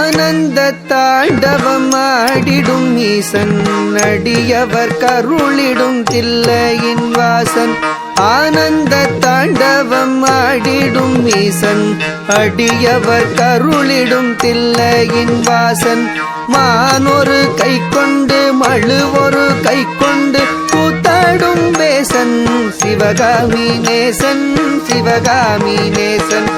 ஆனந்த தாண்டவம் ஆடிடும் ஈசன் அடியவர் கருளிடும் தில்லையின் வாசன் ஆனந்த தாண்டவம் ஆடிடும் ஈசன் அடியவர் கருளிடும் தில்லையின் வாசன் மானொரு கை கொண்டு மழுவொரு கை கொண்டு கூத்தாடும் வேசன் சிவகாமி நேசன் சிவகாமி நேசன்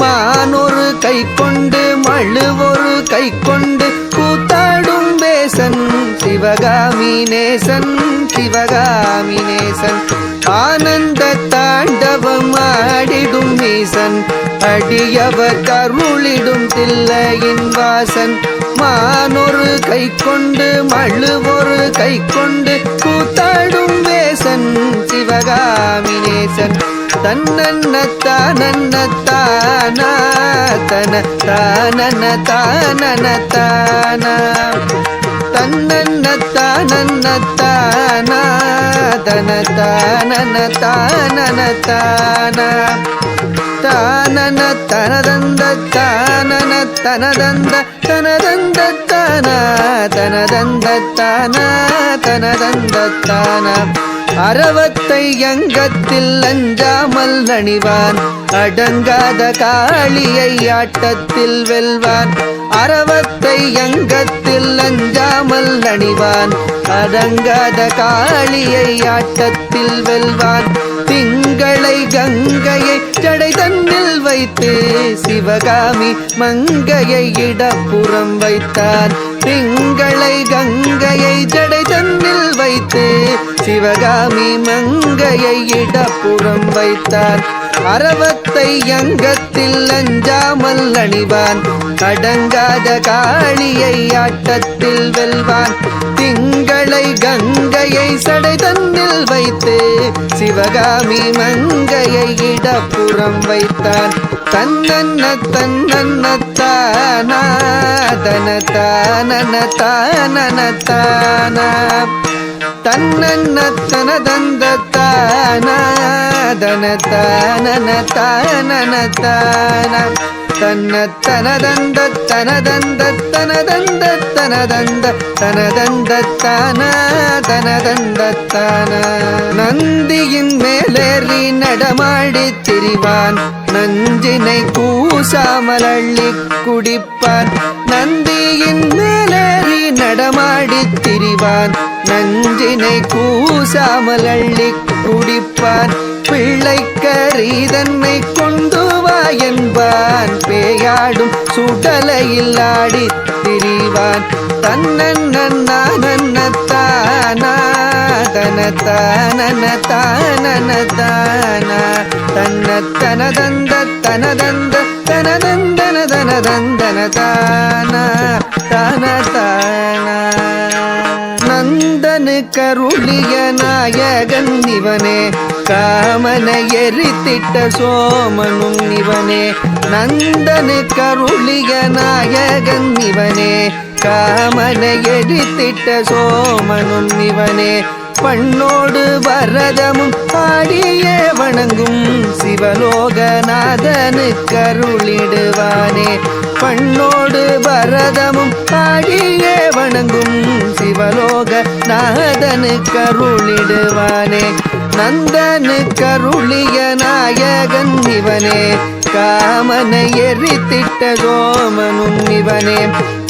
மானொரு கை கொண்டு மழுவொரு கை கொண்டு கூத்தாடும் வேசன் சிவகாமி நேசன் சிவகாமி நேசன் ஆனந்த தாண்டவம் ஆடிடும் ஈசன் அடியவர் கருளிடும் தில்லையின் வாசன் மானொரு கை கொண்டு மழுவொரு கை கொண்டு கூத்தாடும் வேசன் சிவகாமி நேசன் தன்னன்ன தானன்ன தானா தன தானன தானன தானா தன்னன்ன தானன்ன தானா தன தானன தானன தானா தானன தனதந்த தானன தனதந்த தனதந்த தானா தனதந்த தானா தனதந்த தானா அரவத்தை அங்கத்தில் அஞ்சாமல் அணிவான் அடங்காத காளியை ஆட்டத்தில் வெல்வான் அரவத்தை அங்கத்தில் அஞ்சாமல் அணிவான் அடங்காத காளியை ஆட்டத்தில் வெல்வான் திங்களை கங்கையை ஜடை தன்னில் வைத்து சிவகாமி மங்கையை இடப்புறம் வைத்தான் திங்களை கங்கையை ஜடை தன்னில் வைத்து சிவகாமி மங்கையை இடப்புறம் வைத்தான் அரவத்தை அங்கத்தில் அஞ்சாமல் அணிவான் அடங்காத காளியை ஆட்டத்தில் வெல்வான் திங்களை கங்கையை சடை தன்னில் வைத்து சிவகாமி மங்கையை இடப்புறம் வைத்தான் தன்னன்ன தன்னன்ன தானா தன தானன தானன தானா தன்னன்ன தனதந்த தானா தன தானன தானன தானா தன்ன தனதந்த தனதந்த தனதந்த தனதந்த தனதந்த தானா தனதந்த தானா நந்தியின் மேலேறி நடமாடி திரிவான் நஞ்சினை கூசாமல் அள்ளி குடிப்பான் நந்தியின் மேலேறி நடமாடி திரிவான் நஞ்சினை கூசாமல் அள்ளி குடிப்பான் பிள்ளைக்கரீதன்னை கொண்டு வா என்பான் பேயாடும் சுடலையில் ஆடி திரிவான் தன்னன்ன தானா தன தானன தானன தானா தன்ன தனதந்த தனதந்த தனதந்தன தனதந்தன தானா தான தானா நந்தனு கருளிய நாயகன் இவனே காமனை எரித்திட்ட சோமனும் இவனே நந்தனு கருளிய நாயகன் இவனே காமனை எரித்திட்ட சோமனும் இவனே பண்ணோடு பரதமும் பாடியே வணங்கும் சிவலோகநாதனு கருளிடுவானே பண்ணோடு பரதமும் பாடியே வணங்கும் சிவலோகநாதனு கருளிடுவானே நந்தனு கருளிய நாயகன் இவனே காமனை எரித்திட்ட சோமனும் இவனே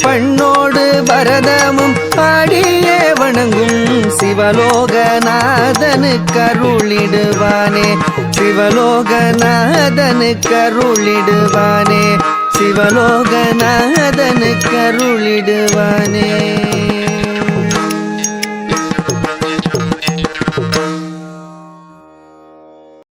பண்ணோடு பரதமும் பாடியே வணங்கும் சிவலோகநாதனு கருளிடுவானே சிவலோகநாதனு கருளிடுவானே சிவலோகநாதனு கருளிடுவானே.